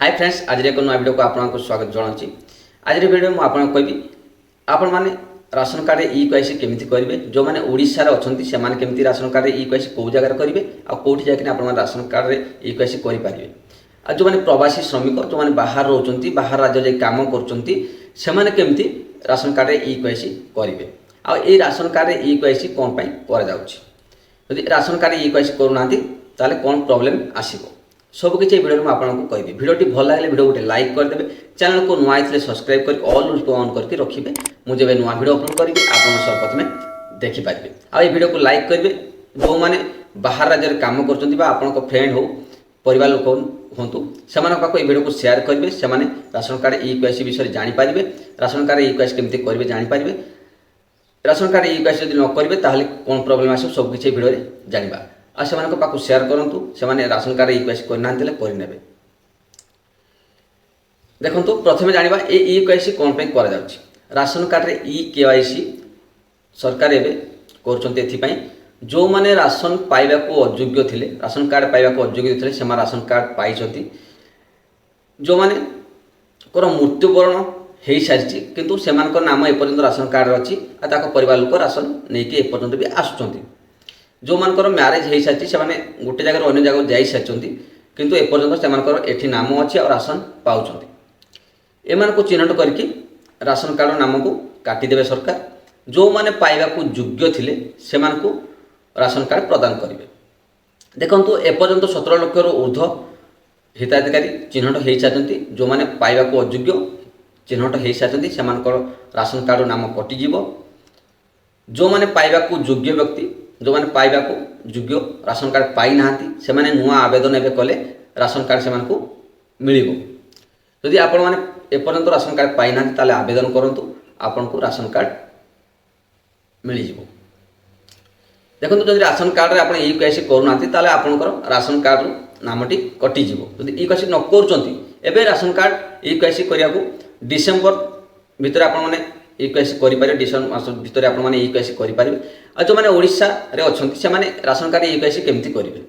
Hi friends, आज एक नया वीडियो को आपको स्वागत जनाऊँ। आज वीडियो में आपको कहबी आपण मैंने राशन कार्ड ई कैसी केमी करेंगे। जो मैंने ओडिशा रे अच्छी से केमी राशन कार्ड ई कैसी कौ जगह करेंगे आ कौटी जाकि आप राशन कार्ड ई कैसी करेंगे। आ जो मैंने प्रवासी श्रमिक जो मैंने बाहर रोच बाहर राज्य जा कम करमती राशन कार्ड ई कैसी करेंगे। आ राशन कार्ड ई कैसी कौन कर राशन कार्ड ई कैसी करूना ताले कौन प्रॉब्लम आसो सबकि भिडियो में आपको कहबी। भिडियोटी भल लगे भिडियो गोटे लाइक करदे, चैनल को नुआ थे सब्सक्राइब कर ऑल नोटिफिकेशन को ऑन करके रखिए। मुझे जब नुआ भिडियो अपलोड करी आप सर्वप्रथम देखिपारे। आ भिडियो को लाइक करेंगे जो मैंने बाहर राज्य में कम कर फ्रेंड हो परिवार लोक हूँ से भिडियो को शेयर करेंगे। से राशन कार्ड ई कैसी विषय जानीपारे, राशन कार्ड ई कैसी केमी करेंगे जानीपारे। राशन कार्ड ई कैसी जो न करेंगे ताहले कौन प्रॉब्लम आसो सबकि भिडियो जाना आ से पाक शेयर करूँ से राशन कार्ड ई कैसी करना करें। देखो प्रथम जाना ई कैसी कौन कर राशन कार्ड रे ई केवाईसी सरकार एवं कर जो मैंने राशन पाइबा को अयोग्य थे, राशन कार्ड पाइबा को अयोग्य थे से राशन कार्ड पाई। जो मैंने मृत्युवरण हो सारी किंतु से नाम एपर्यंत राशन कार्ड अच्छी परिवार लोक राशन नहीं कि एपर्यंत भी आसुँच। जो मानकर म्यारेज हो सारी से गोटे जगह अन्य जगह जा सारी किंतु एपर्यंत से नाम अच्छी और राशन पाँच एम को चिन्हट करके राशन कार्ड नाम को काटिदेवे सरकार। जो मैंने पाइबा को योग्य थे से राशन कार्ड प्रदान करेंगे। देखो एपर्यंत 17 लाख ऊर्ध्व हिताधिकारी चिन्हट हो सारी जो मैंने पाइबा को अयोग्य चिन्हट हो सारी से राशन कार्ड नाम कटिज। जो मैंने पाइबा को योग्य व्यक्ति जो मैंने पाइबा को योग्य राशन कार्ड पाई ना से नुआ आवेदन एवं कले राशन कार्ड से मिल। जदि आपण मैंने एपर्यंत राशन कार्ड पाई ना ताले आवेदन करूँ आपन को राशन कार्ड मिल जाव। देखो जब राशन कार्ड आप ई कैसी करूना ताले आपनकर राशन कार्ड नामटी कटिज। जदि ई कैसी न कर राशन कार्ड ई कैसी करने को डिसेम्बर भितर आप ई कैसी करेंगे। डिसेम्बर मास भितर आप ई कैसी करेंगे। और जो मैंने ओडिशा रे अच्छा से राशन कार्ड ई कैसी केमी करेंगे।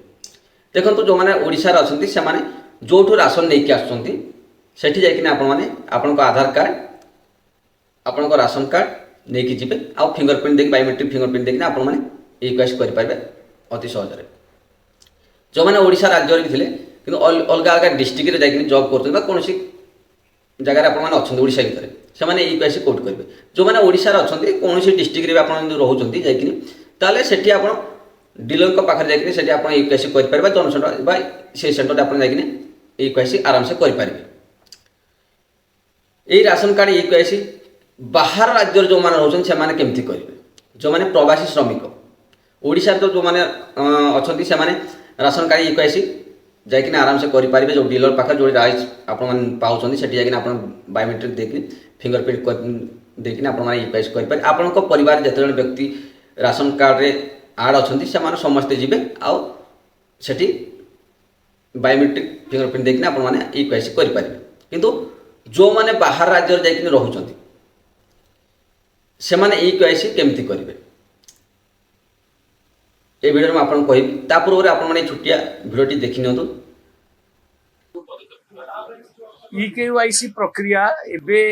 देखो जो मैंने ओडिशा रे अच्छा से जो राशन नहीं आसुँच सेठी जाकि आपण आधार कार्ड आपण राशन कार्ड नहीं जी आ फिंगरप्रिंट देख बायोमेट्रिक फिंगरप्रिंट देखना आप ई कैसी करेंगे अति सहज। जो मैंने ओडिशा राज्य भी थे कि अलग अलग डिस्ट्रिक्ट जाकि जॉब कर कौन जगार आप ओडिशा भितर से ई कैसी कोर्ट करेंगे। जो मैंने ओडिशा अच्छा कौन डिस्ट्रिक्ट आप रोचे जाकि सेठी आप डीलर पाखे जाकि ई कैसी करेंगे। जनसेंटर से सेंटर आप ई कैसी आराम से करेंगे। यही राशन कार्ड ई कैसी बाहर राज्य जो मैंने रोचे से केमी करेंगे। जो मैंने प्रवासी श्रमिक ओडिशा तो जो मैंने अच्छा से राशन कार्ड ई कैसी जाकि आराम से करेंगे। जो डीलर पाखे जो राइस आप पाँच से जाकि बायोमेट्रिक देखिए फिंगरप्रिंट देखिए आप ई कैसी करेंगे। आपण परिवार जिते व्यक्ति राशन कार्ड रे आड अच्छा से समस्ते जी आठी बायोमेट्रिक फिंगरप्रिंट देखिए आप ई कैसी करेंगे। किंतु जो मैंने बाहर राज्य जाकि रोच से ई कैसी केमी करेंगे ये वीडियो में आपको कहबी। पूर्व आप छुटिया भिडियोटी देखी नि। ई केवाईसी प्रक्रिया एबे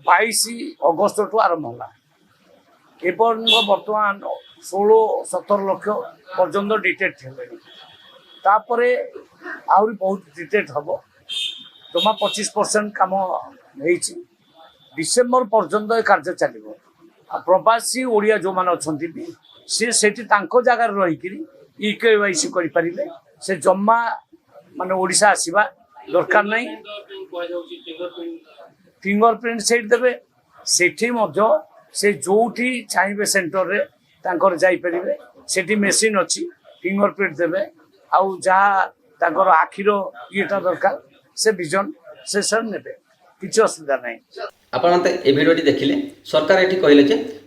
22 अगस्त टू आरंभ होला। बर्तमान 16-17 लाख पर्यंत डिटेक्ट हेले तापरे आहुरी बहुत डिटेक्ट हम जमा 25% काम होइछि। डिसेम्बर पर्यंत कार्य चलो। प्रवासी ओडिया जो मैंने अच्छा सी से जगह रहीकि ई केवाईसी करें से जमा माने ओडिशा आसवा दरकार नहीं। फिंगरप्रिंट से देवे सेठी से जोठी चाहिए सेंटर रे तांकर जाई परिबे। सेठी मशीन अच्छी फिंगरप्रिंट देवे आउ जहाँ आखिर येटा दरकार से विजन से सर नेबे किसी असुविधा नहीं। आपण ये भिडियोटी देखिले सरकार ये कहले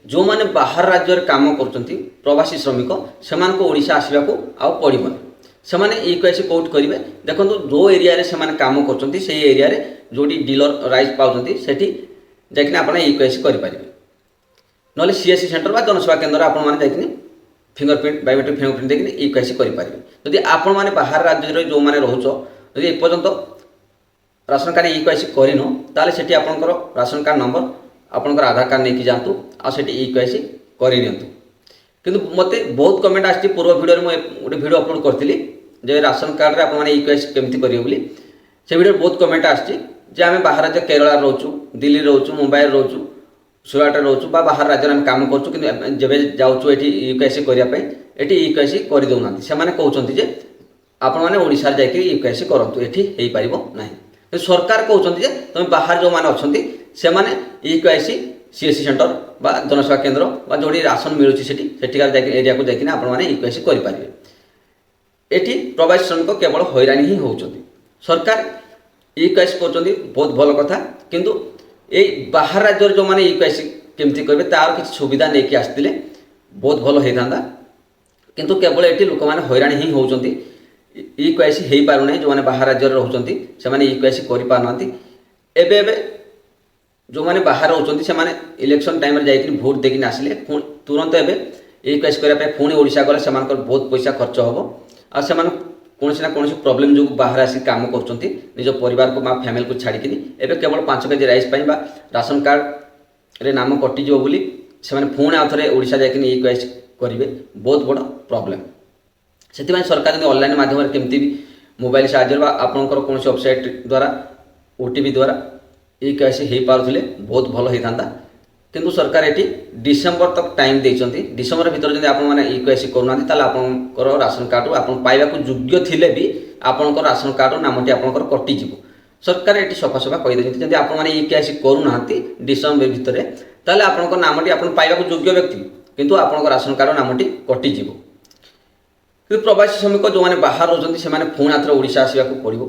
जो मैंने बाहर राज्य काम कर प्रवासी श्रमिक से ओडिशा आसवा को आउ पड़न से ई कैसी कोर्ट करेंगे। देखो जो एरिया से काम कर एरिया जो डीलर राइस पाँच से जाकि आप ई कैसी करेंगे। ना सीएससी सेंटर जनसेवा केन्द्र आप फिंगरप्रिंट बायोमेट्रिक फिंगरप्रिंट देखिए ई कैसी करेंगे। जदि आपण मैंने बाहर राज्य जो मैंने रोच एपर्यंत राशन कार्ड ई केवाईसी करिनो ताले सेठी आपनकर राशन कार्ड नंबर आपनकर आधार कार्ड नेकी जातु आ सेठी ई केवाईसी करि नियंतु। किंतु मते बहुत कमेंट आछि पूर्व वीडियो रे गोटे वीडियो अपलोड करथिली जे राशन कार्ड रे आपन माने ई केवाईसी केमति करियो बोली से वीडियो बहुत कमेंट आछि जे आमे बाहर राज्य केरला रोचु दिल्ली रोचु मुंबई रोचु सुराट रोचु बा बाहर राज्य में काम करचु कि जेबे जाउचु एठी ई केवाईसी करिया पे एठी ई केवाईसी करि दउ नांती से माने कहउचंती जे आपण माने ओडिसा जायकि ई केवाईसी करंतु एठी हेई पारिबो नाही। सरकार कहउचंती जे तुम बाहर जो माने अछंती से माने ई केवाईसी सीएससी सेंटर बा जनसेवा केंद्र बा जोडी राशन मिलुची सेठी सेठिकार जायकि एरिया को जायकि आपण माने ई केवाईसी करि पारिबे। एठी प्रवासी श्रमिक केवल हैरानी ही होउचंती। सरकार ई केवाईसी करचंती बहुत भल कथा किंतु ए बाहर राज्य जो माने ई केवाईसी केमति करबे तार किछ सुविधा नेकी आस्तिले बहुत भल हेइथांदा किंतु केवल एठी लोक माने हैरानी ही होउचंती। ई केवाईसी हेई पारु नै जो माने बाहर राज्य रे रहउचंती से माने ई केवाईसी करि पारनांती। एबे एबे जो माने बाहर रहउचंती से माने इलेक्शन टाइम रे जाइकि वोट देकिन आसिले तुरंत एबे ई केवाईसी करिया पे पुणी ओडिसा गले सेमानकर बहुत पैसा खर्च होबो आ सेमान कोनोसी ना कोनोसी प्रॉब्लम जो बाहर आसी काम करचंती निज परिवार को मा फैमिली को छाड़िकिनी एबे केवल 5 केजी राइस पाई बा राशन कार्ड रे नाम कटि जो बोली से माने पुणी आथरे ओडिसा जाइकिनी ई केवाईसी करिवे बहुत बड़ प्रॉब्लम। सेति सरकार ने ऑनलाइन माध्यम केमती भी मोबाइल साहाଯ୍य बा आपनकर कोनोसी वेबसाइट द्वारा ओटीपी द्वारा ई केवाईसी हेई पारुथिले बहुत भल हेइथांता किंतु सरकार एटी डिसेंबर तक टाइम देइचंती। डिसेंबर भीतर जदि आपण माने ई केवाईसी करूनांती ताले आपनकर राशन कार्ड आपण पाइबा को योग्य थिले भी आपनकर राशन कार्ड नामटी आपनकर कटि जिवो। सरकार एटी सफा सफा कहि देइचंती जदि आपण माने ई केवाईसी करूनांती डिसेंबर भीतर ताले आपनकर नामटी आपण पाइबा को योग्य व्यक्ति किंतु आपनकर राशन कार्ड नामटी कटि जिवो। कि प्रवासी श्रमिक जो माने बाहर रहउचंती से माने पुणी आथरे ओडिसा आसीबा को पड़िबो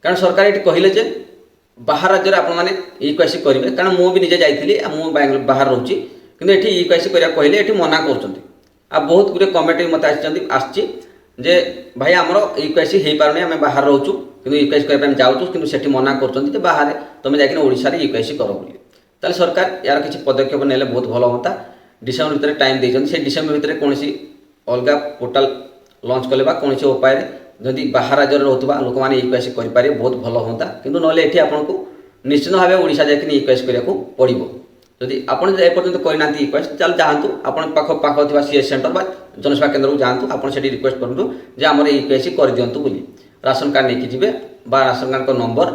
कारण सरकार एटी कहिले जे बाहर राज्य रे आपण माने ई केवाईसी करिवे कारण मु भी निजे जाइथिली मु बाहर रहउची किंतु एठी ई केवाईसी करिया कहले एठी मना करचंती। आ बहुत गुरे कमेंट मते आछि जे भाई हमरो ई केवाईसी हेई पारने हम बाहर रहउचु किंतु ई केवाईसी करिया हम जाउचु किंतु सेठी मना करचंती जे बाहर तमे जाकिन ओडिसा रे ई केवाईसी करो बोली। ताले सरकार यार किछि पदक्षेप नेले बहुत भलो होता। डिसेंबर भीतर टाइम देइचंती से डिसेंबर भीतर कोनोसी अलगा पोर्टल लॉन्च कले बा कोनोसी उपाय रे जदि बाहर राज्य रहउतबा लोक माने ई केवाईसी करि पारे बहुत भलो होता किंतु नले एठी आपनको निश्चित भाव ओडिसा जाकिन ई केवाईसी करिया को पड़िबो। जदि आपण जे पर्यंत करिनांती ई केवाईसी चल जाहंतु आपण पाख थिबा सीएस सेंटर बा जनसेवा केंद्र को जाहंतु आपण सेठी रिक्वेस्ट करंतु जे हमर ई केवाईसी कर दियंतु बोली राशन कार्ड नेकी जिवे बा राशन कार्ड को नंबर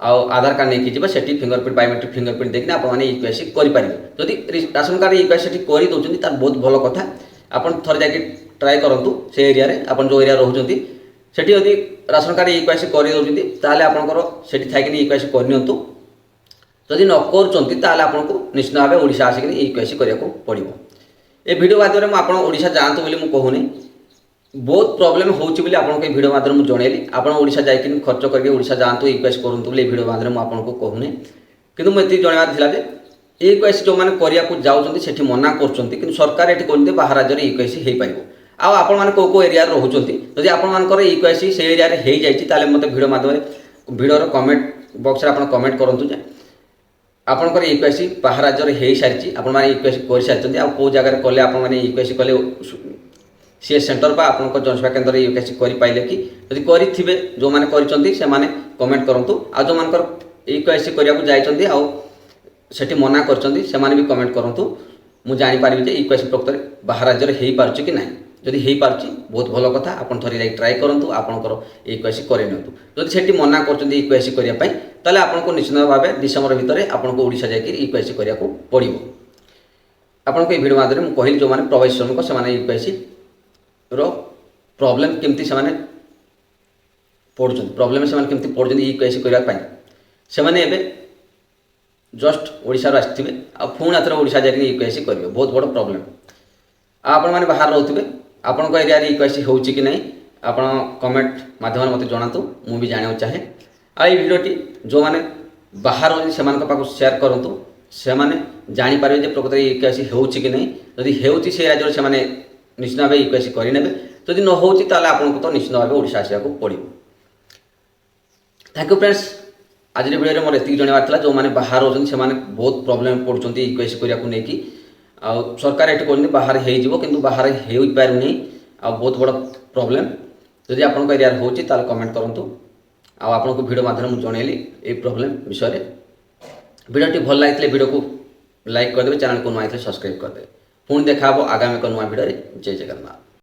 आ आधार कार्ड नेकी जिवे सेठी फिंगरप्रिंट बायोमेट्रिक फिंगरप्रिंट देखिना आपण माने ई केवाईसी करि पारिबे। जदि राशन कार्ड ई केवाईसी सेठी करि दोचंती तार बहुत भलो कथा आपण थर जाके ट्राई करंतु से एरिया रे आपण जो एरिया रहउचंती सेठी यदि राशन कार्ड ई केवाईसी करि दोचंती ताले आपनकर सेठी थाइकिनी ई केवाईसी करनियंतु जदि न करचंती ताले आपनको निश्चित भाव ओडिसा आसिकिनी ई केवाईसी करिया को पड़िबो। ए वीडियो माध्यम रे आपण ओडिसा जांतु बोली मु कहूनी बहुत प्रॉब्लम होउची बोली आपनको ए वीडियो माध्यम मु जणेली आपण ओडिसा जाइकिनी खर्च करके ओडिसा जांतु ई केवाईसी करंतु बोली ए वीडियो माध्यम मु आपनको कहूनी किंतु मु एति जणेबार थिला जे ई केवाईसी जो माने करिया को जाउचंती सेठी मना करचंती किंतु सरकार एठी कोनते बाहर राज्य रे ई केवाईसी हेई पाइबो। आ आपण माने को एरिया रे रहउचंती जदि आपण मानकर ई केवाईसी से एरिया रे हेई जाईची ताले मते वीडियो माध्यम वीडियो रो कमेंट बॉक्स रे आपण कमेंट करंतु जे आपनकर ई केवाईसी बाहर राज्य रे हेई सारिची आपण माने ई केवाईसी कर सारिचंती आ को जगह रे कले आपण माने ई केवाईसी कले सीएस सेंटर बा आपनकर जनसेवा केंद्र रे ई केवाईसी करि पाइले कि जदि करिथिबे जो माने करिचंती से माने कमेंट करंतु आ जो मानकर ई केवाईसी करिया को जाइचंती आ सेठी मना करचंती से माने भी कमेंट करंतु मु जानि पारिबि जे ई केवाईसी प्रकृତରେ बाहर राज्य रे हेई पारुची कि नाही। जदि हेई पारुची बहुत भलो कथा आपण थरी लाइक ट्राई करंतु आपनकर ई केवाईसी करि नियंतु। जदि सेठी मना करचंती ई केवाईसी करिया पई ताले आपनको निश्चित भाबे डिसेंबर भीतर आपनको ओडिसा जाकि ई केवाईसी करिया को पड़िबो। आपनको ई वीडियो माध्यम मु कहिल जो माने प्रवासी श्रमिक से माने ई केवाईसी रो प्रॉब्लम केमती से माने पड़ुचंती प्रॉब्लम से माने केमती पड़ुचंती ई केवाईसी करिया पई से माने एबे जस्ट ओडिसा रो आस्थिबे आ पुणी आथरा ओडिसा जाकि ई केवाईसी करिवे बहुत बड़ प्रॉब्लम। आपण माने बाहर रहउथिबे आपण को एरिया रे ई केवाईसी होउची कि नहीं आपण कमेंट माध्यम मते जणातु मु भी जानियो चाहे। आ ई वीडियोटी जो माने बाहर होची सेमान पाखु शेयर करंतु से माने जानि पारबे जे प्रकृति ई केवाईसी होउची कि नहीं जदि हेउची से राज्य से माने निश्चित भाव ई केवाईसी करि नेबे जदि न होउची ताले आपण को तो निश्चित भाव ओडिसा आसिया को पड़िबो। थैंक यू फ्रेंड्स आज वीडियो रे मोर एति जणिबार थला जो माने बाहर होचन से माने बहुत प्रॉब्लम पड़ुचंती ई केवाईसी करिया को नेकी आ सरकार एठी कोनी बाहर हेई जिवो किंतु बाहर हेई पारु नै आ बहुत बड़ प्रॉब्लम जदि आपन को एरिया होची ताले कमेंट करंतु आपको भिडियो माध्यम जनइली ये प्रोब्लेम विषय भिडियोटी भल लगी भिडियो को लाइक करदे चैनल को नुआ सब्सक्राइब करदे पुणी देखा आगामी एक नुआ भिडियो जय जगन्नाथ।